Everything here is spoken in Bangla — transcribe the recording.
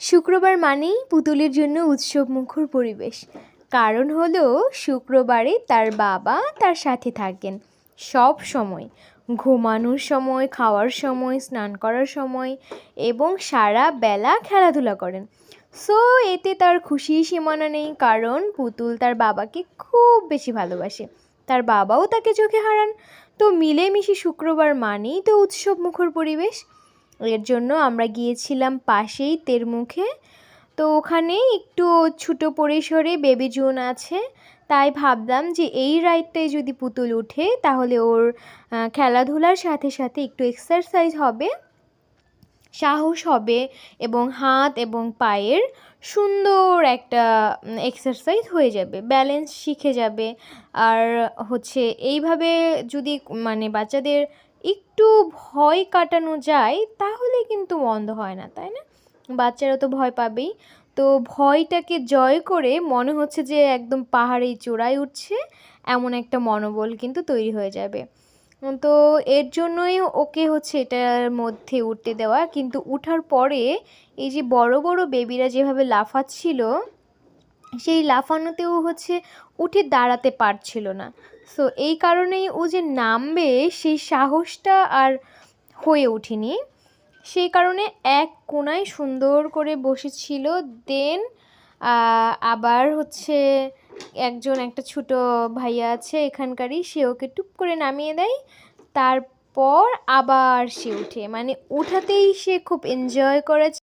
শুক্রবার মানেই পুতুলের জন্য উৎসবমুখর পরিবেশ। কারণ হলো শুক্রবারে তার বাবা তার সাথে থাকেন সব সময়, ঘুমানোর সময়, খাওয়ার সময়, স্নান করার সময় এবং সারা বেলা খেলাধুলা করেন। সো এতে তার খুশির সীমানা নেই, কারণ পুতুল তার বাবাকে খুব বেশি ভালোবাসে, তার বাবাও তাকে চোখে হারান। তো মিলেমিশে শুক্রবার মানেই তো উৎসবমুখর পরিবেশ। এর জন্য আমরা গিয়েছিলাম পাশেই তেরমুখে। তো ওখানে একটু ছোটো পরিসরে বেবি জোন আছে, তাই ভাবলাম যে এই রাইডটায় যদি পুতুল উঠে তাহলে ওর খেলাধুলার সাথে সাথে একটু এক্সারসাইজ হবে, সাহস হবে এবং হাত এবং পায়ের সুন্দর একটা এক্সারসাইজ হয়ে যাবে, ব্যালেন্স শিখে যাবে। আর হচ্ছে এইভাবে যদি বাচ্চাদের একটু ভয় কাটানো যায় তাহলে কিন্তু মন্দ হয় না, তাই না? বাচ্চারা তো ভয় পাবেই। তো ভয়টাকে জয় করে মনে হচ্ছে যে একদম পাহাড়ের চূড়ায় উঠছে, এমন একটা মনোবল কিন্তু তৈরি হয়ে যাবে। তো এর জন্যই ওকে হচ্ছে এটার মধ্যে উঠতে দেওয়া। কিন্তু উঠার পরে এই যে বড় বড় বেবিরা যেভাবে লাফাচ্ছিল, সেই লাফানোতেও হচ্ছে উঠে দাঁড়াতে পারছিল না। সো এই কারণেই ও যে নামবে সেই সাহসটা আর হয়ে ওঠেনি। সেই কারণে এক কোণায় সুন্দর করে বসেছিল। দেন আবার হচ্ছে একটা ছোটো ভাইয়া আছে এখানকারই, সে ওকে টুপ করে নামিয়ে দেয়। তারপর আবার সে ওঠে, ওঠাতেই সে খুব এনজয় করেছে।